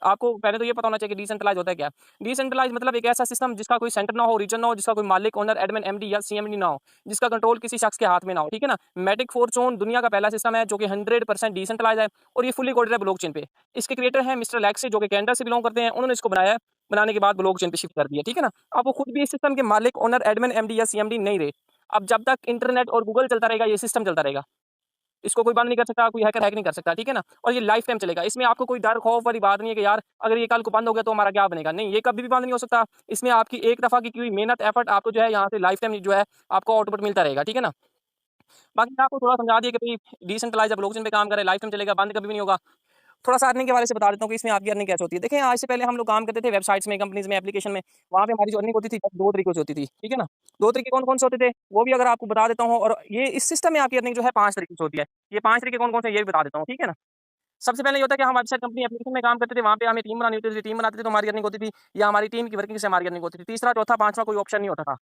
आपको पहले तो ये पता होना चाहिए कि डिसेंट्रलाइज होता है क्या। डिसेंट्रलाइज मतलब एक ऐसा सिस्टम जिसका कोई सेंटर ना हो, रीजन ना हो, जिसका कोई मालिक, ओनर, एडमिन, एमडी या सीएमडी ना हो, जिसका कंट्रोल किसी शख्स के हाथ में ना हो, ठीक है ना। मैटिक फोर्चून दुनिया का पहला सिस्टम है जो कि 100% डिसेंट्रलाइज है और ये फुली कोडेड है ब्लॉकचेन पे। इसके क्रिएटर हैं मिस्टर लेक्सी जो कि कनाडा से बिलोंग करते हैं, उन्होंने इसको बनाया है, बनाने के बाद ब्लॉकचेन पे शिफ्ट कर दिया, ठीक है ना। अब वो खुद भी इस सिस्टम के मालिक, ओनर, एडमिन, एमडी या सीएमडी नहीं रहे। अब जब तक इंटरनेट और गूगल चलता रहेगा, ये सिस्टम चलता रहेगा। इसको कोई बंद नहीं कर सकता, कोई हैकर हैक नहीं कर सकता, ठीक है ना। और ये लाइफ टाइम चलेगा। इसमें आपको कोई डर खौफ वाली बात नहीं है कि यार अगर ये कल को बंद हो गया तो हमारा क्या बनेगा। नहीं, ये कभी भी बंद नहीं हो सकता। इसमें आपकी एक दफा की हुई मेहनत, एफर्ट आपको जो है यहाँ से लाइफ टाइम जो है आपको आउटपुट मिलता रहेगा, ठीक है ना। बाकी मैं आपको थोड़ा समझा दिया कि भाई डिसेंट्रलाइज ब्लॉकचेन पे काम करे, लाइफ टाइम चलेगा, बंद कभी भी नहीं होगा। थोड़ा सा अर्निंग के बारे से बता देता हूँ कि इसमें आपकी अर्निंग कैसे होती है। देखिए, आज से पहले हम लोग काम करते थे वेबसाइट्स में, कंपनीज में, एप्लीकेशन में। वहाँ पे हमारी जो अर्निंग होती थी दो तरीकों से होती थी, ठीक है ना। दो तरीके कौन कौन से होते थे वो भी अगर आपको बता देता हूँ, और ये इस सिस्टम में आपकी अर्निंग जो है 5 तरीके से होती है। ये 5 तरीके कौन कौन से ये भी बता देता हूँ, ठीक है ना। सबसे पहले ये होता है कि हम वेबसाइट कंपनी एप्लीकेशन में काम करते थे, वहाँ पे हमें टीम बनानी होती थी, टीम बनाते थे तो हमारी अर्निंग होती थी, या हमारी टीम की वर्किंग से हमारी अर्निंग होती थी। तीसरा, चौथा, पांचवा कोई ऑप्शन नहीं होता था,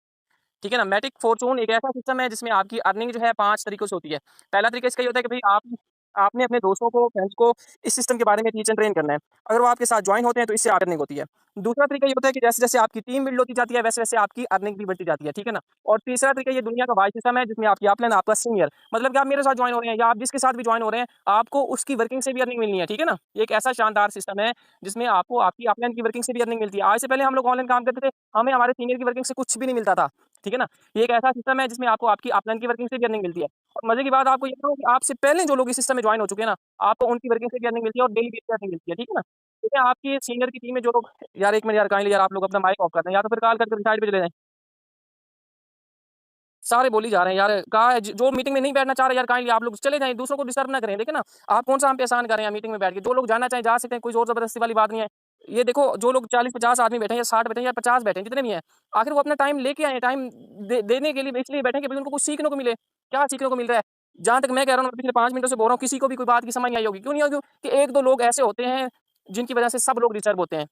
ठीक है ना। मैटिक फॉर्चून एक ऐसा सिस्टम है जिसमें आपकी अर्निंग जो है 5 तरीकों से होती है। पहला तरीका इसका ये होता है कि भाई आपने अपने दोस्तों को, फ्रेंड्स को इस सिस्टम के बारे में टीच एंड ट्रेन करना है। अगर वो आपके साथ जॉइन होते हैं तो इससे अर्निंग होती है। दूसरा तरीका ये होता है कि जैसे-जैसे आपकी टीम बिल्ड होती जाती है, वैसे-वैसे आपकी अर्निंग भी बढ़ती जाती है, ठीक है ना। और तीसरा तरीका ये दुनिया का वाइस सिस्टम है जिसमें आपकी अपलाइन, आपका सीनियर, मतलब कि आप मेरे साथ जॉइन हो रहे हैं या आप जिसके साथ भी जॉइन हो रहे हैं, आपको उसकी वर्किंग से भी अर्निंग मिलनी है, ठीक है ना। ये एक ऐसा शानदार सिस्टम है जिसमें आपको आपकी अपलाइन की वर्किंग से भी अर्निंग मिलती है। आज से पहले हम लोग ऑनलाइन काम करते थे, हमें हमारे सीनियर की वर्किंग से कुछ भी नहीं मिलता था, ठीक है ना। ये एक ऐसा सिस्टम है जिसमें आपको आपकी अपलाइन की वर्किंग से भी अर्निंग मिलती है। और मजे की बात आपको ये बताऊँ कि आपसे पहले जो लोग इस सिस्टम में जॉइन हो चुके हैं ना, आपको उनकी वर्किंग से भी अर्निंग मिलती है और डेली बेस पे अर्निंग मिलती है, ठीक है ना। ठीक है, आपकी सीनियर की टीम में जो लोग, यार 1 मिनट यार, काइंडली यार आप लोग अपना माइक ऑफ कर दें या तो फिर कॉल करके साइड पे चले जाएँ। सारे बोल ही जा रहे हैं यार, कहा है जो मीटिंग में नहीं बैठना चाह रहे यार काइंडली आप लोग चले जाएँ, दूसरों को डिस्टर्ब ना करें, देखिए ना। आप कौन सा हम पे एहसान कर रहे हैं मीटिंग में बैठ के, जो लोग जाना चाहें जा सकते हैं, कोई ज़ोर ज़बरदस्ती वाली बात नहीं है। ये देखो जो लोग 40-50 आदमी बैठे हैं या 60 बैठे हैं या 50 बैठे हैं, जितने भी हैं, आखिर वो अपना टाइम लेके आए हैं, टाइम देने के लिए इसलिए बैठे हैं कि भाई उनको कुछ सीखने को मिले। क्या सीखने को मिल रहा है? जहाँ तक मैं कह रहा हूँ, मैं पिछले 5 मिनटों से बोल रहा हूँ, किसी को भी कोई बात की समझ नहीं आई होगी। क्यों नहीं आई होगी? कि 1-2 लोग ऐसे होते हैं जिनकी वजह से सब लोग डिस्टर्ब होते हैं।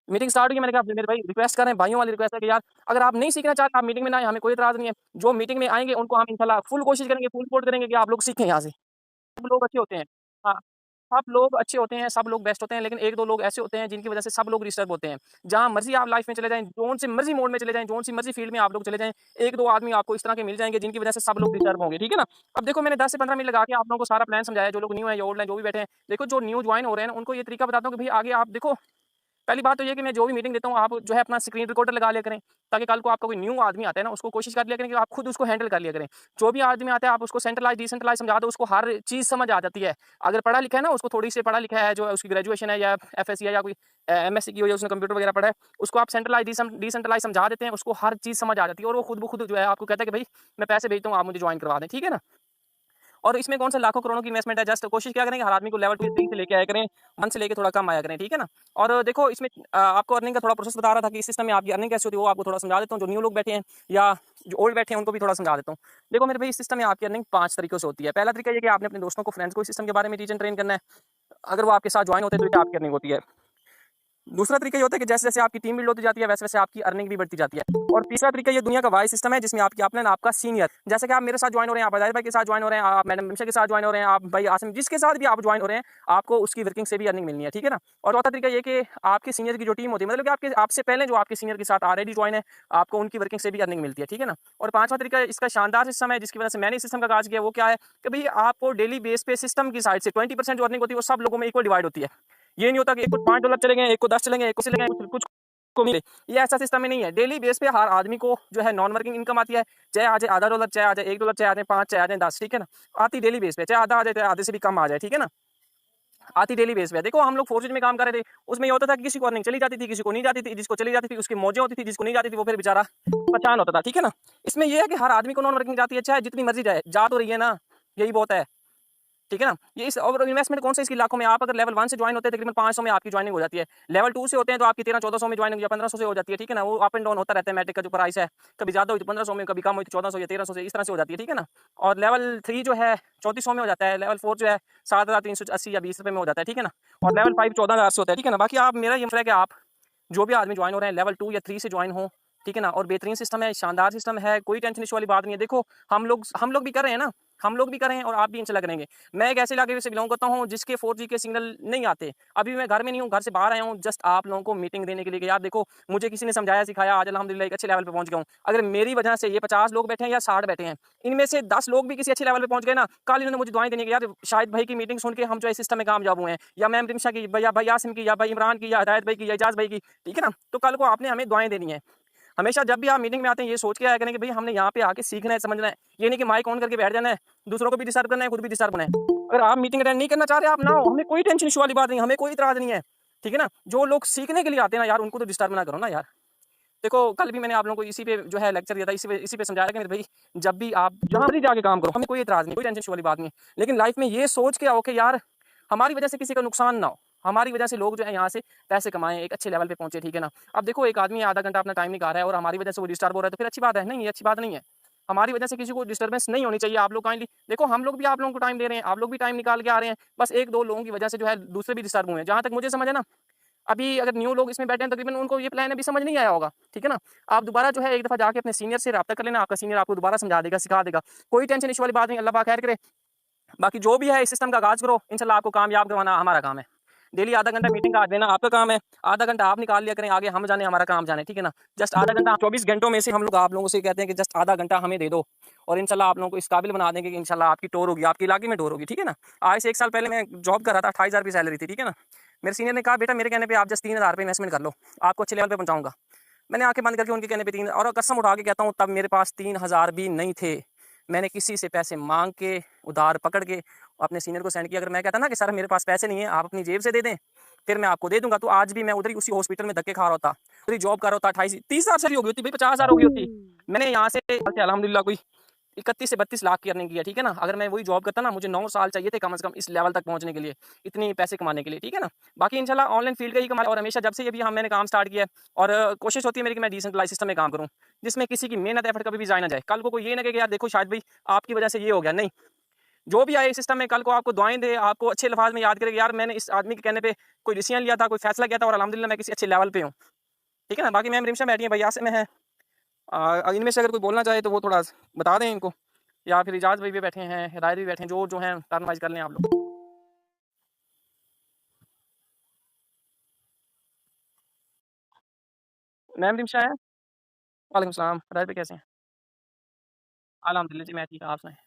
मीटिंग स्टार्ट हुई, मैंने कहा मेरे भाई रिक्वेस्ट कर रहे हैं, भाइयों वाली रिक्वेस्ट है कि यार अगर आप नहीं सीखना चाहते आप मीटिंग में ना आए, हमें कोई एतराज़ नहीं है। जो मीटिंग में आएँगे उनको हम इंशाल्लाह फुल कोशिश करेंगे, फुल सपोर्ट करेंगे कि आप लोग सीखें यहाँ से। सब लोग अच्छे होते हैं। हाँ, सब लोग अच्छे होते हैं, सब लोग बेस्ट होते हैं, लेकिन 1-2 लोग ऐसे होते हैं जिनकी वजह से सब लोग डिस्टर्ब होते हैं। जहाँ मर्ज़ी आप लाइफ़ में चले जाएँ, जोन से मर्ज़ी मोड में चले जाएँ, जोन सी मर्ज़ी फ़ील्ड में आप लोग चले जाएँ, 1-2 आदमी आपको इस तरह के मिल जाएँगे जिनकी वजह से सब लोग डिस्टर्ब होंगे, ठीक है ना? अब देखो मैंने 10 से 15 मिनट लगा के आप लोगों को सारा प्लान समझाया, जो लोग न्यू हैं या ओल्ड हैं, जो भी बैठे हैं। देखो जो न्यू जॉइन हो रहे हैं ना, उनको ये तरीका बताता हूँ कि भई आगे आप देखो, पहली बात तो ये है कि मैं जो भी मीटिंग देता हूँ, आप जो है अपना स्क्रीन रिकॉर्डर लगा लिया करें, ताकि कल को आपका कोई न्यू आदमी आता है ना, उसको कोशिश कर लिया करें कि आप खुद उसको हैंडल कर लिया करें। जो भी आदमी आता है, आप उसको सेंट्रलाइज़, डिसेंट्रलाइज़ समझा दो, उसको हर चीज़ समझ आ जाती है। अगर पढ़ा लिखा है ना, उसको थोड़ी-सी पढ़ा लिखा है, जो उसकी ग्रेजुएशन है या एफएससी है या कोई एमएससी की हो या उसने कंप्यूटर वगैरह पढ़ा है, उसको आप सेंट्रलाइज़, डिसेंट्रलाइज़ समझा देते हैं, उसको हर चीज़ समझ आ जाती है और वो खुद ब खुद जो है आपको कहता है कि भई मैं पैसे भेजता हूँ, आप मुझे जॉइन करवा दें, ठीक है ना? और इसमें कौन सा लाखों करोड़ों की इन्वेस्टमेंट है, जस्ट कोशिश क्या करें कि हर आदमी को लेवल 2 3 से लेके आया करें, 1 से लेके थोड़ा कम आया करें, ठीक है ना? और देखो इसमें आपको अर्निंग का थोड़ा प्रोसेस बता रहा था कि इस सिस्टम में आपकी अर्निंग कैसे होती है, वो आपको थोड़ा समझा देता हूँ। जो न्यू लोग बैठे हैं या जो ओल्ड बैठे हैं उनको भी थोड़ा समझा देता हूँ। देखो मेरे भाई, इस सिस्टम में आपकी अर्निंग 5 तरीकों से होती है। पहला तरीका ये कि आपने अपने दोस्तों को, फ्रेंड्स को इस सिस्टम के बारे में टीच एंड ट्रेन करना है। अगर वो आपके साथ जॉइन होते हैं तो ये आपकी अर्निंग होती है। दूसरा तरीका ये होता है कि जैसे-जैसे आपकी टीम बिल्ड होती जाती है, वैसे-वैसे आपकी अर्निंग भी बढ़ती जाती है। और तीसरा तरीका ये दुनिया का वाई सिस्टम है जिसमें आपकी अपलाइन, आपका सीनियर, जैसे कि आप मेरे साथ जॉइन हो रहे हैं, आप अज़ाहिर भाई के साथ जॉइन हो रहे हैं, आप मैडम मिशा के साथ जॉइन हो रहे हैं, आप भाई आसिम जिसके साथ भी आप जॉइन हो रहे हैं, आपको उसकी वर्किंग से भी अर्निंग मिलनी है, ठीक है ना? और चौथा तरीका ये कि आपके सीनियर की जो टीम होती है, मतलब कि आपके आपसे पहले जो आपके सीनियर के साथ ऑलरेडी जॉइन है, आपको उनकी वर्किंग से भी अर्निंग मिलती है, ठीक है ना? और पाँचवा तरीका इसका शानदार सिस्टम है जिसकी वजह से मैंने इस सिस्टम का आगाज़ किया, वो क्या है कि भई आपको डेली बेस पे सिस्टम की साइड से 20% जो अर्निंग होती है, वो सब लोगों में इक्वल डिवाइड होती है। ये नहीं होता कि एक को $5 चले गए, एक को 10 चले गए, एक को चले गए, कुछ को मिले। ये ऐसा सिस्टम में नहीं है। डेली बेस पे हर आदमी को जो है नॉन वर्किंग इनकम आती है। चाहे आ जाए आधा डॉलर, चाहे आ जाए $1, चाहे आ जाए 5, चाहे आ जाए 10, ठीक है ना? आती डेली बेस पे, चाहे आधा आ जाए, चाहे आधे से भी कम आ जाए, ठीक है ना? आती डेली बेस पे। देखो हम लोग फोर्सेज में काम कर रहे थे, उसमें ये होता था कि किसी को अर्निंग चली जाती थी, किसी को नहीं जाती थी, जिसको चली जाती थी उसकी मौजें होती थी, जिसको नहीं जाती थी वो फिर बेचारा परेशान होता था, ठीक है ना? इसमें ये है कि हर आदमी को नॉन वर्किंग जाती है, चाहे जितनी मर्ज़ी जाए, जा तो रही है ना, यही बहुत है। ठीक है ना? ये इस और इन्वेस्टमेंट कौन सा इसकी लाखों में, आप अगर लेवल 1 से जॉइन होते हैं तकरीबन 500 में आपकी जॉइनिंग हो जाती है। लेवल 2 से होते हैं तो आपकी 13-1400 में जॉइनिंग या 1500 से हो जाती है, ठीक है ना? वो अप एंड डाउन होता रहता है, मैट्रिक का जो प्राइस है, कभी ज़्यादा हुई तो 1500 में, कभी कम हुई तो 1400 या 1300 से, इस तरह से हो जाती है, ठीक है ना? और लेवल 3 जो है 3400 में हो जाता है, लेवल 4 जो है 7380 या ₹20 में हो जाता है, ठीक है ना? और लेवल 5 14,000 से होता है, ठीक है ना? बाकी आप, मेरा ये मसला है कि आप जो भी आदमी जॉइन हो रहे हैं लेवल 2 या 3 से जॉइन हो, ठीक है ना? और बेहतरीन सिस्टम है, शानदार सिस्टम है, कोई टेंशन इश्यू वाली बात नहीं है। देखो हम लोग भी कर रहे हैं ना, हम लोग भी करें और आप भी इंशाल्लाह करेंगे। मैं एक ऐसे इलाके से बिलोंग करता हूँ जिसके 4G के सिग्नल नहीं आते। अभी मैं घर में नहीं हूँ, घर से बाहर आया हूँ जस्ट आप लोगों को मीटिंग देने के लिए कि यार देखो, मुझे किसी ने समझाया सिखाया, आज अल्हम्दुलिल्लाह एक अच्छे लेवल पे पहुँच गया हूँ। अगर मेरी वजह से ये 50 लोग बैठे हैं या 60 बैठे हैं, इनमें से 10 लोग भी किसी अच्छे लेवल पे पहुँच गए ना, कल इन्होंने मुझे दुआएँ देनी कि यार शाहिद भाई की मीटिंग सुन के हम जो है सिस्टम में कामयाब हुए हैं, या मैम रिमशा की, या भाई यासिम की, या भाई इमरान की, या हिदायत भाई की, या इजाज़ भाई की, ठीक है ना? तो कल को आपने हमें दुआएँ देनी है। हमेशा जब भी आप मीटिंग में आते हैं ये सोच के आया करें कि भाई हमने यहाँ पे आके सीखना है, समझना है। ये नहीं कि माइक ऑन करके बैठ जाना है, दूसरों को भी डिस्टर्ब करना है, खुद भी डिस्टर्ब होना है। अगर आप मीटिंग अटेंड नहीं करना चाह रहे, आप ना हो, हमें कोई टेंशन इश्यू वाली बात नहीं, हमें कोई इतराज़ नहीं है, ठीक है ना? जो लोग सीखने के लिए आते हैं ना यार, उनको तो डिस्टर्ब ना करो ना यार। देखो कल भी मैंने आप लोगों को इसी पे जो है लेक्चर दिया था, इसी पे समझाया कि मेरे भाई जब भी आप जहाँ भी जाके काम करो, हमें कोई एतराज़ नहीं, कोई टेंशन वाली बात नहीं है। लेकिन लाइफ में ये सोच के आओ कि यार हमारी वजह से किसी का नुकसान ना हो, हमारी वजह से लोग जो है यहाँ से पैसे कमाएं, एक अच्छे लेवल पे पहुंचे, ठीक है ना? अब देखो एक आदमी आधा घंटा अपना टाइम निकाल रहा है और हमारी वजह से वो डिस्टर्ब हो रहा है, तो फिर अच्छी बात है? नहीं, ये अच्छी बात नहीं है। हमारी वजह से किसी को डिस्टर्बेंस नहीं होनी चाहिए। आप लोग काइंडली देखो, हम लोग भी आप लोगों को टाइम दे रहे हैं, आप लोग भी टाइम निकाल के आ रहे हैं, बस एक दो लोगों की वजह से जो है दूसरे भी डिस्टर्ब हुए हैं। जहाँ तक मुझे समझ है ना, अभी अगर न्यू लोग इसमें बैठे हैं तकरीबन उनको ये प्लान अभी समझ नहीं आया होगा, ठीक है ना? आप दोबारा जो है एक दफ़ा जाके अपने सीनियर से राब्ता कर लेना, आपका सीनियर आपको दोबारा समझा देगा, सिखा देगा। कोई टेंशन इश्यू वाली बात नहीं, अल्लाह पाक खैर करे। बाकी जो भी है इस सिस्टम का आगाज़ करो, इंशाल्लाह आपको कामयाब करवाना हमारा काम है। डेली आधा घंटा मीटिंग का देना आपका काम है, आधा घंटा आप निकाल लिया करें, आगे हम जाने, हमारा काम जाने, ठीक है ना? जस्ट आधा घंटा 24 घंटों में से हम लोग आप लोगों से कहते हैं कि जस्ट आधा घंटा हमें दे दो, और इंशाल्लाह आप लोगों को इस काबिल बना देंगे कि इंशाल्लाह आपकी टूर होगी, आपके इलाके में टूर होगी, ठीक है ना? आज से 1 साल पहले मैं जॉब कर रहा था, 28,000 रुपये सैलरी थी, ठीक है ना? मेरे सीनियर ने कहा बेटा मेरे कहने पे आप जस्ट 3,000 रुपये इन्वेस्टमेंट कर लो, आपको अच्छे लेवल पे पहुँचाऊँगा। मैंने आँखें बंद करके उनके कहने पे 3, और कसम उठा के कहता हूँ तब मेरे पास 3,000 भी नहीं थे। मैंने किसी से पैसे माँग के, उधार पकड़ के अपने सीनियर को सेंड किया। अगर मैं कहता ना कि सर मेरे पास पैसे नहीं है, आप अपनी जेब से दे दें, फिर मैं आपको दे दूँगा, तो आज भी मैं उधर ही उसी हॉस्पिटल में धक्के खा रहा होता, उधर ही जॉब कर रहा होता, 28-30,000 सैलरी हो गई होती भाई, 50,000 हो गई होती। मैंने यहाँ से अल्हम्दुलिल्लाह कोई 31 से 32 लाख की अर्निंग की है, ठीक है ना? अगर मैं वही जॉब करता ना, मुझे 9 साल चाहिए थे कम से कम इस लेवल तक पहुँचने के लिए, इतनी पैसे कमाने के लिए, ठीक है ना? बाकी इंशाल्लाह ऑनलाइन फील्ड का ही कमाल, और हमेशा जब से ये भी मैंने काम स्टार्ट किया है, और कोशिश होती है मेरी कि मैं डिसेंट्रलाइज़ सिस्टम में काम करूँ, जिसमें किसी की मेहनत एफर्ट कभी भी ज़ाया ना जाए। कल को कोई ये ना कहे कि यार देखो शायद भाई आपकी वजह से ये हो गया, नहीं। जो भी आए इस सिस्टम में कल को आपको दुआएँ दे, आपको अच्छे अल्फाज़ में याद करे कि यार मैंने इस आदमी के कहने पे कोई डिसीजन लिया था, कोई फैसला किया था, और अल्हम्दुलिल्लाह मैं किसी अच्छे लेवल पे हूँ, ठीक है ना? बाकी मैम रिमशा बैठी हैं, भैया आसिम है। इनमें से अगर कोई बोलना चाहे तो वो थोड़ा बता दें इनको, या फिर इजाज़ भाई भी बैठे हैं, हिदायत भी बैठे हैं, जो हैं टर्न वाइज़ कर लें आप लोग। मैम रिमशा हैं? वालेकुम सलाम, हिदायत भाई कैसे हैं? अल्हम्दुलिल्लाह जी मैं ठीक, आप सुनाएँ?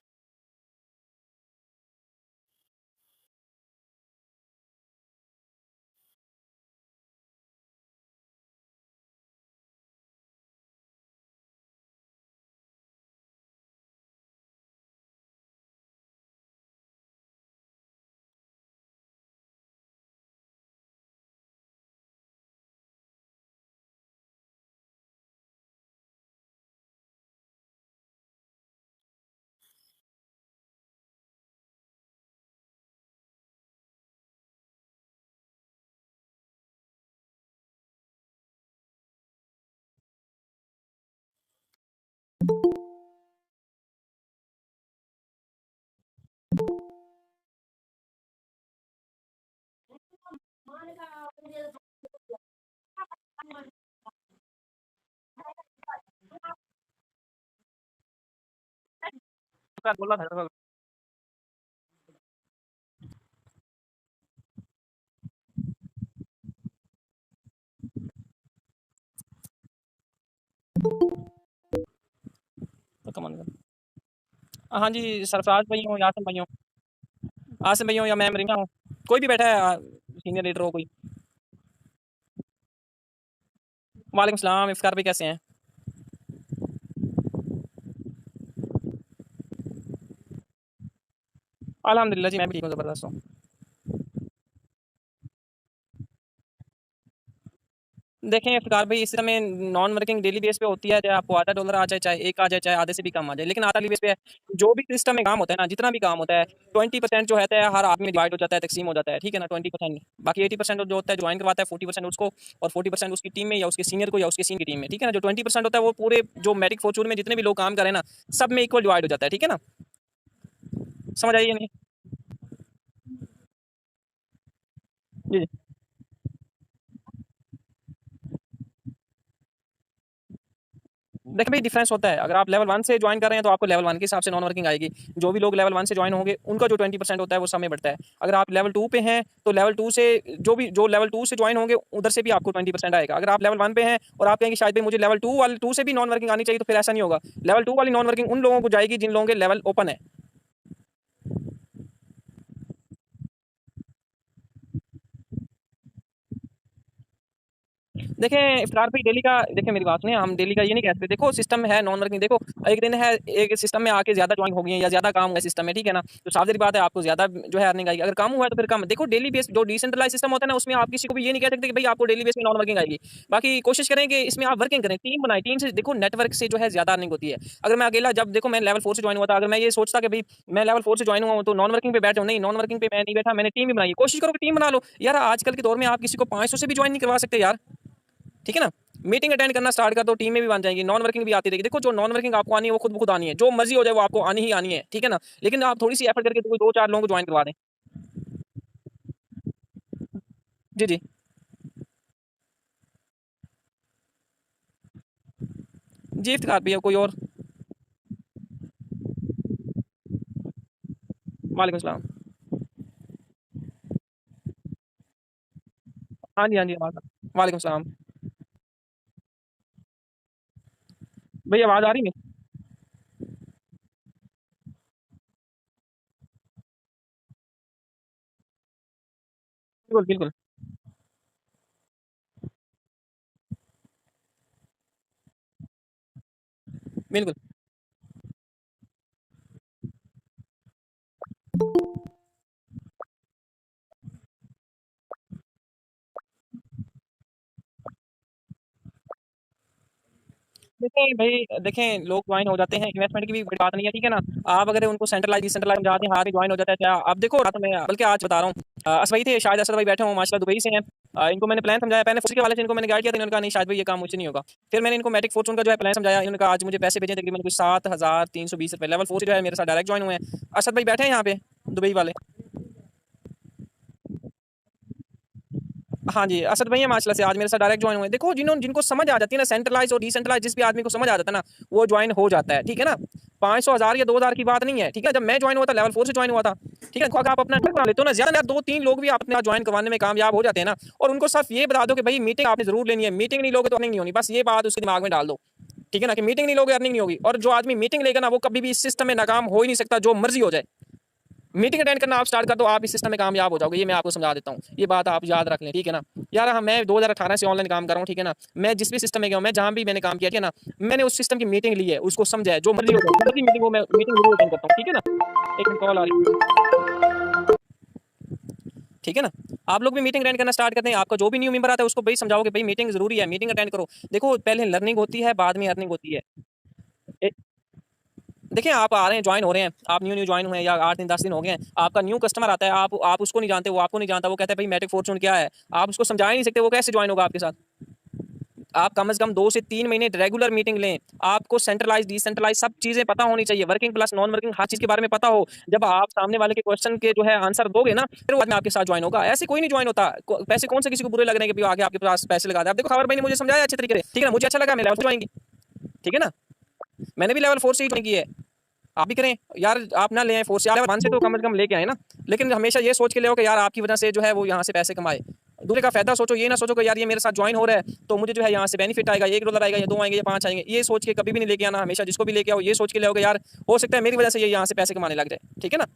बोला था तो कमान हाँ जी, सरफराज भाई हों, यासिम भाई हों, आसिम भाई हों, या मैम रिमशा हों, कोई भी बैठा है, सीनियर लीडर हो कोई। वालेकुम सलाम, इफ्तार भाई कैसे हैं? अल्हम्दुलिल्लाह जी मैं भी ठीक हूँ, ज़बरदस्त हूँ। देखें इफ्तिकार भाई, इस समय नॉन वर्किंग डेली बेस पे होती है, चाहे आपको आधा डॉलर आ जाए, चाहे एक आ जाए, चाहे आधे से भी कम आ जाए, लेकिन आधा डेली बेस पे है। जो भी सिस्टम में काम होता है ना, जितना भी काम होता है 20% जो होता है हर आदमी में डिवाइड हो जाता है, तकसीम हो जाता है, ठीक है ना? 20%, बाकी 80% जो होता है ज्वाइन करवाता है, 40% उसको, और 40% उसकी टीम में, या उसके सीनियर को, या उसके सीनियर की टीम में, ठीक है ना? जो 20% होता है वो पूरे जो मेरिक फॉर्चून में जितने भी लोग काम करें ना, सब में इक्वल डिवाइड हो जाता है, ठीक है ना? समझ आई या नहीं? जी जी। देखिए भाई डिफरेंस होता है। अगर आप लेवल 1 से जॉइन कर रहे हैं तो आपको लेवल 1 के हिसाब से नॉन वर्किंग आएगी। जो भी लोग लेवल 1 से जॉइन होंगे उनका जो 20% होता है वो समय बढ़ता है। अगर आप लेवल 2 पे हैं तो लेवल 2 से जो लेवल 2 से जॉइन होंगे उधर से भी आपको 20% आएगा। अगर आप लेवल 1 पे हैं और आप कहेंगे शायद भाई मुझे लेवल 2 वाले 2 से भी नॉन वर्किंग आनी चाहिए, तो फिर ऐसा नहीं होगा। लेवल 2 वाली नॉन वर्किंग उन लोगों को जाएगी जिन लोगों के लेवल ओपन है। देखें इफ्तार भाई डेली का, देखिए मेरी बात सुनिए, हम डेली का ये नहीं कहते। देखो सिस्टम है नॉन वर्किंग, देखो एक दिन है, एक सिस्टम में आके ज्यादा ज्वाइन हो गई है या ज्यादा काम हुआ है सिस्टम में, ठीक है ना, तो साफ सी बात है आपको ज्यादा जो है अर्निंग आएगी। अगर कम हुआ है तो फिर कम। देखो डेली बेस जो डिसेंट्रलाइज सिस्टम होता है ना, उसमें आप किसी को भी ये नहीं कह सकते कि भाई आपको डेली बेस में नॉन वर्किंग आएगी। बाकी कोशिश करें कि इसमें आप वर्किंग करें, टीम बनाए, टीम से देखो नेटवर्क से जो है ज्यादा अर्निंग होती है। अगर मैं अकेला, जब देखो मैं लेवल 4 से ज्वाइन हुआ था, अगर मैं ये सोचता कि भाई मैं लेवल 4 से ज्वाइन हुआ हूं तो नॉन वर्किंग पे बैठ जाऊं, नहीं, नॉन वर्किंग पे मैं नहीं बैठा, मैंने टीम भी बनाई। कोशिश करो कि टीम बना लो यार। आजकल के दौर में आप किसी को 500 से भी ज्वाइन नहीं करवा सकते यार, ठीक है ना। मीटिंग अटेंड करना स्टार्ट कर दो, टीम में भी बन जाएंगी, नॉन वर्किंग भी आती रहेगी। देखो जो नॉन वर्किंग आपको आनी है वो खुद ब खुद आनी है, जो मर्जी हो जाए वो आपको आनी ही आनी है, ठीक है ना। लेकिन आप थोड़ी सी एफर्ट करके कोई 2-4 लोगों को ज्वाइन करवा दें। जी जी। जी इफ्तिखार भी है कोई और। वालेकुम सलाम। हाँ जी हाँ जी, वालेकुम सलाम। भाई आवाज आ रही है? बिल्कुल बिल्कुल बिल्कुल। देखें भाई, देखें लोग ज्वाइन हो जाते हैं, इन्वेस्टमेंट की भी बड़ी बात नहीं है, ठीक है ना। आप अगर उनको सेंट्रलाइज डिसेंट्रलाइज समझाते हैं, हाँ ज्वाइन हो जाता है क्या। अब देखो रात में, बल्कि आज बता रहा हूँ, असद भाई थे, शायद असद भाई बैठे हुए माशाल्लाह दुबई से हैं। इनको मैंने प्लान समझाया, पहले उसके वाले से इनको मैंने गाइड किया था, इन्होंने कहा नहीं शायद भाई ये काम मुझसे नहीं होगा। फिर मैंने इनको मैटिक फॉर्चून का जो है प्लान समझाया, इन्होंने कहा आज मुझे पैसे भेजें, तकरीबन कुछ 7,320 रुपये। लेवल 4 से जो है मेरे साथ डायरेक्ट ज्वाइन हुए हैं। असद भाई बैठे हैं यहाँ पे, दुबई वाले। हाँ जी, असद भैया माशाल्लाह से आज मेरे साथ डायरेक्ट ज्वाइन हुए। देखो जिनको समझ आ जाती है ना सेंट्रलाइज और डिसेंट्रलाइज, जिस भी आदमी को समझ आ जाता है ना वो ज्वाइन हो जाता है, ठीक है ना। 500 1000 या 2000 की बात नहीं है, ठीक है। जब मैं ज्वाइन हुआ था लेवल 4 से ज्वाइन हुआ था, ठीक है। अगर आप अपना बना लेते हो ना, ज्यादा 2-3 लोग भी आप अपने ज्वाइन करवाने में कामयाब हो जाते हैं ना, और उनको सिर्फ ये बता दो कि भाई मीटिंग आपने जरूर लेनी है, मीटिंग नहीं लोगे तो अर्निंग नहीं होनी, बस ये बात उसके दिमाग में डाल दो, ठीक है ना, कि मीटिंग नहीं लोगे अर्निंग नहीं होगी। और जो आदमी मीटिंग लेगा ना वो कभी भी इस सिस्टम में नाकाम हो ही नहीं सकता, जो मर्जी हो जाए। मीटिंग अटेंड करना आप स्टार्ट कर दो, आप इस सिस्टम में कामयाब हो जाओगे, ये मैं आपको समझा देता हूँ, ये बात आप याद रख लें, ठीक है ना। यार हाँ, मैं 2018 से ऑनलाइन काम कर रहा हूँ, ठीक है ना। मैं जिस भी सिस्टम में गया हूँ, मैं जहाँ भी मैंने काम किया, ठीक है ना, मैंने उस सिस्टम की मीटिंग ली है, उसको समझा है, जो मर्जी हो जाए, मीटिंग को मैं मीटिंग जरूर अटेंड करता हूँ, ठीक है ना। एक मिनट कॉल आ रही है, ठीक है ना। आप लोग भी मीटिंग अटेंड करना स्टार्ट करते हैं, आपका जो भी न्यू मेंबर आता है उसको भाई समझाओ कि भाई मीटिंग जरूरी है, मीटिंग अटेंड करो। देखो पहले लर्निंग होती है, बाद में अर्निंग होती है। देखिए आप आ रहे हैं, ज्वाइन हो रहे हैं, आप न्यू न्यू ज्वाइन हुए हैं या 8 दिन 10 दिन हो गए हैं, आपका न्यू कस्टमर आता है, आप उसको नहीं जानते, वो आपको नहीं जानता, वो कहता है भाई मैटिक फॉर्चून क्या है, आप उसको समझा ही नहीं सकते, वो कैसे ज्वाइन होगा आपके साथ। आप कम से कम 2 से 3 महीने रेगुलर मीटिंग लें, आपको सेंट्रलाइज डिसेंट्रलाइज सब चीजें पता होनी चाहिए, वर्किंग प्लस नॉन वर्किंग हर चीज के बारे में पता हो। जब आप सामने वाले के क्वेश्चन के जो है आंसर दोगे ना, फिर वो आदमी आपके साथ ज्वाइन होगा। ऐसे कोई नहीं ज्वाइन होता, पैसे कौन से किसी को बुरे लग रहे हैं कि आगे आपके पास पैसे लगा दे। आप देखो खबर भाई ने मुझे समझाया अच्छे तरीके से, ठीक है ना, मुझे अच्छा लगा, मैं लेवल ज्वाइन की, ठीक है ना। मैंने भी लेवल 4 से ही ज्वाइन की है, आप भी करें यार। आप ना ले आए 4 से, आप 1 से तो कम से कम लेके आए ना। लेकिन हमेशा ये सोच के ले कि यार आपकी वजह से जो है वो यहाँ से पैसे कमाए। दूसरे का फायदा सोचो, ये ना सोचो कि यार ये मेरे साथ ज्वाइन हो रहा है तो मुझे जो है यहाँ से बेनिफिट आएगा, $1 आएगा या 2 आएंगे या 5 आएंगे, ये सोच के कभी भी नहीं लेके आना। हमेशा जिसको भी लेके आओ ये सोच के ले आओ कि यार हो सकता है मेरी वजह से ये यहाँ से पैसे कमाने लग जाए, ठीक है ना।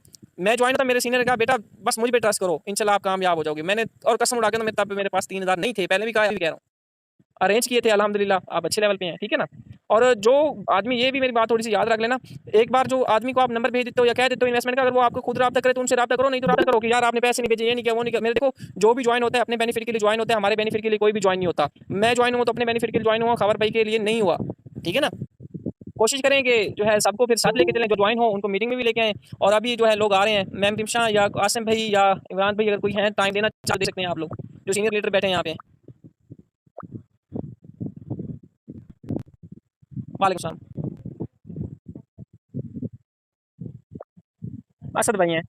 मैं ज्वाइन था, मेरे सीनियर ने कहा बेटा बस मुझ पर ट्रस्ट करो, इंशाल्लाह आप कामयाब हो जाओगे। मैंने और कसम उड़ा के, तो मैं तब मेरे पास 3000 नहीं थे, पहले भी कहा, अभी कह रहा हूँ, अरेंज किए थे अल्हम्दुलिल्लाह, आप अच्छे लेवल पे हैं, ठीक है ना। और जो आदमी, ये भी मेरी बात थोड़ी सी याद रख लेना, एक बार जो आदमी को आप नंबर भेज देते हो या कह देते हो इन्वेस्टमेंट का, अगर वो आपको खुद रब्ता करे तो उनसे रब्ता करो, नहीं तो रब्ता करो कि यार आपने पैसे नहीं भेजे, ये नहीं किया, वो नहीं किया। मेरे देखो जो भी ज्वाइन होता है अपने बेनिफिट के लिए ज्वाइन होता है, हमारे बेनिफिट के लिए कोई भी ज्वाइन नहीं होता। मैं ज्वाइन हुआ तो अपने बेनिफिट के लिए ज्वाइन हुआ, खबर भाई के लिए नहीं हुआ, ठीक है ना। कोशिश करें कि जो है सबको फिर साथ लेके चलें, जो ज्वाइन हो उनको मीटिंग में भी लेके आएँ। और अभी जो है लोग आ रहे हैं, मैम तिमशा या आसिम भाई या इमरान भाई, अगर कोई है टाइम देना दे सकते हैं आप लोग, जो सीनियर लीडर बैठे हैं यहाँ पे। वालेकुम सलाम। असद भाई हैं।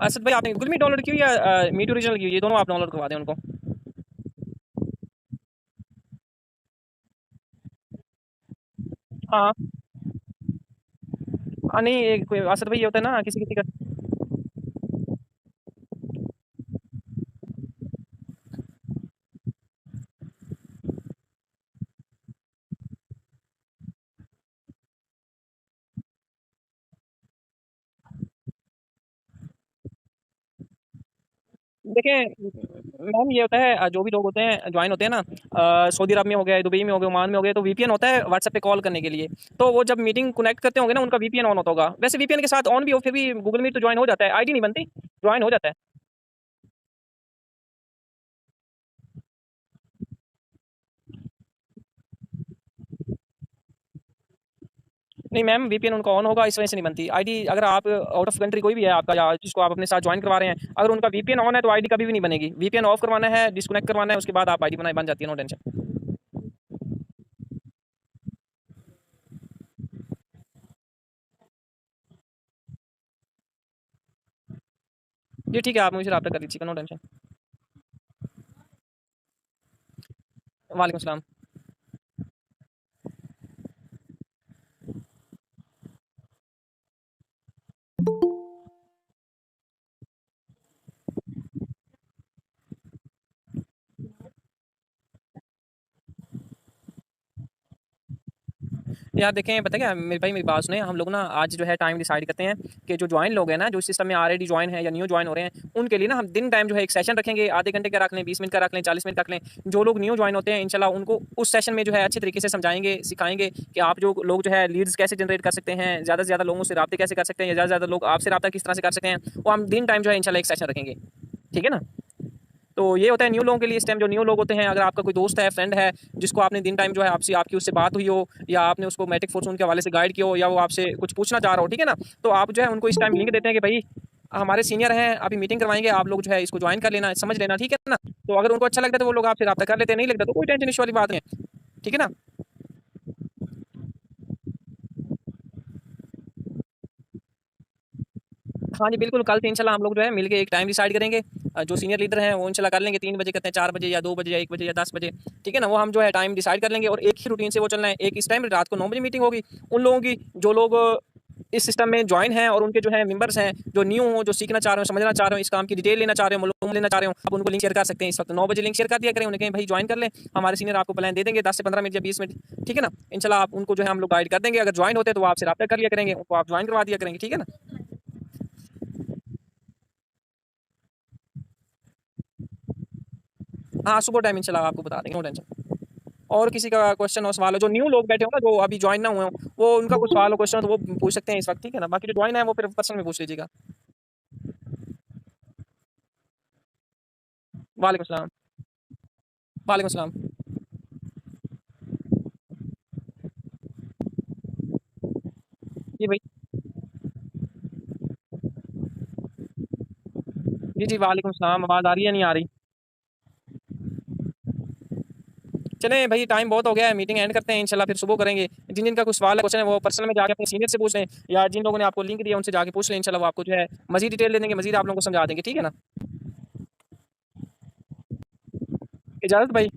असद भाई आपने गूगल मीट डाउनलोड की या मीट ओरिजिनल की? ये दोनों आप डाउनलोड करवा दें उनको। हाँ हाँ, नहीं असद भाई ये होता है ना किसी किसी का। देखिए मैम ये होता है जो भी लोग होते हैं ज्वाइन होते हैं ना, सऊदी अरब में हो गया, दुबई में हो गया, ओमान में हो गया, तो वीपीएन होता है व्हाट्सएप पे कॉल करने के लिए। तो वो जब मीटिंग कनेक्ट करते होंगे ना, उनका वीपीएन ऑन होता होगा। वैसे वीपीएन के साथ ऑन भी हो फिर भी गूगल मीट तो ज्वाइन हो जाता है, आईडी नहीं बनती, ज्वाइन हो जाता है। नहीं मैम, वीपीएन उनका ऑन होगा, इस वजह से नहीं बनती आईडी। अगर आप आउट ऑफ कंट्री कोई भी है आपका, या जिसको आप अपने साथ ज्वाइन करवा रहे हैं, अगर उनका वीपीएन ऑन है तो आईडी कभी भी नहीं बनेगी। वीपीएन ऑफ करवाना है, डिस्कनेक्ट करवाना है, उसके बाद आप आईडी बनाए बन जाती है, नो टेंशन। जी ठीक है, आप मुझे रब्ता कर लीजिएगा, नो टेंशन। वालेकुम सलाम। यार देखें, पता क्या मेरे भाई, मेरी बात सुने। हम लोग ना आज जो है टाइम डिसाइड करते हैं कि जो ज्वाइन लोग हैं ना, जो सिस्टम में ऑलरेडी ज्वाइन है या न्यू ज्वाइन हो रहे हैं, उनके लिए ना हम दिन टाइम जो है एक सेशन रखेंगे। आधे घंटे का रख लें, 20 मिनट का रख लें, 40 मिनट का रख लें। जो लोग न्यू ज्वाइन होते हैं इंशाल्लाह उनको उस सेशन में जो है अच्छे तरीके से समझाएंगे, सिखाएंगे कि आप जो लोग जो है लीड्स कैसे जनरेट कर सकते हैं, ज़्यादा से ज़्यादा लोगों से रब्ते कैसे कर सकते हैं, या ज़्यादा से ज़्यादा लोग आपसे रब्ता किस तरह से कर सकते हैं, वो हम दिन टाइम जो है इंशाल्लाह एक सेशन रखेंगे। ठीक है ना? तो ये होता है न्यू लोगों के लिए। इस टाइम जो न्यू लोग होते हैं, अगर आपका कोई दोस्त है, फ्रेंड है, जिसको आपने दिन टाइम जो है आपसे आपकी उससे बात हुई हो, या आपने उसको मैट्रिक फॉर्चून के हवाले से गाइड किया हो, या वो आपसे कुछ पूछना चाह रहा हो, ठीक है ना, तो आप जो है उनको इस टाइम लिंक देते हैं कि भाई हमारे सीनियर हैं, अभी मीटिंग करवाएंगे, आप लोग जो है इसको ज्वाइन कर लेना, समझ लेना, ठीक है ना। तो अगर उनको अच्छा लगता है तो वो लोग आपसे रब्ता कर लेते हैं, नहीं लगता तो कोई टेंशन इशू वाली बात नहीं है। ठीक है ना? हाँ जी बिल्कुल, कल से इंशाल्लाह हम लोग जो है मिलके एक टाइम डिसाइड करेंगे। जो सीनियर लीडर हैं वो इंशाल्लाह कर लेंगे, 3 बजे करते हैं, 4 बजे या 2 बजे या 1 बजे या 10 बजे। ठीक है ना? वो हम जो है टाइम डिसाइड कर लेंगे और एक ही रूटीन से वो चलना है। एक इस टाइम रात को 9 बजे मीटिंग होगी। उन लोगों की जो लोग इस सिस्टम में ज्वाइन हैं और उनके जो है मेंबर्स हैं, जो न्यू हो, जो सीखना चाह रहे हो, समझना चाह रहे हो, इस काम की डिटेल लेना चाह रहे हो, मालूम लेना चाह रहे हो, आप उनको लिंक शेयर कर सकते हैं। इस वक्त 9 बजे लिंक शेयर कर दिया करें, उन्हें कहें भाई ज्वाइन कर लें, हमारे सीनियर आपको प्लान दे देंगे 10 से 15 मिनट या 20 मिनट। ठीक है ना? इंशाल्लाह आप उनको जो है हम लोग गाइड कर देंगे। अगर ज्वाइन होते हैं तो वो आपसे रब्ता कर लिया करेंगे, उनको आप ज्वाइन करवा दिया करेंगे। ठीक है ना? हाँ, सुबह टाइम इंशाल्लाह आपको बता देंगे, नो टेंशन। और किसी का क्वेश्चन और सवाल हो, जो न्यू लोग बैठे हो ना, जो अभी ज्वाइन ना हुए हो, वो उनका कुछ सवाल हो, क्वेश्चन हो, तो वो पूछ सकते हैं इस वक्त। ठीक है ना? बाकी जो ज्वाइन है वो फिर पर्सनल में पूछ लीजिएगा। वालेकुम सलाम। वालेकुम सलाम। जी भाई। जी जी, वालेकुम सलाम। आवाज़ आ रही है, नहीं आ रही? चलें भाई, टाइम बहुत हो गया है, मीटिंग एंड करते हैं, इंशाल्लाह फिर सुबह करेंगे। जिन जिनका कुछ सवाल है, क्वेश्चन है, वो पर्सनल में जाके अपने सीनियर से पूछ लें, या जिन लोगों ने आपको लिंक दिया उनसे जाके पूछ लें। इंशाल्लाह वो आपको जो है मजीद डिटेल दे देंगे, मजीद आप लोगों को समझा देंगे। ठीक है ना? इजाज़त भाई।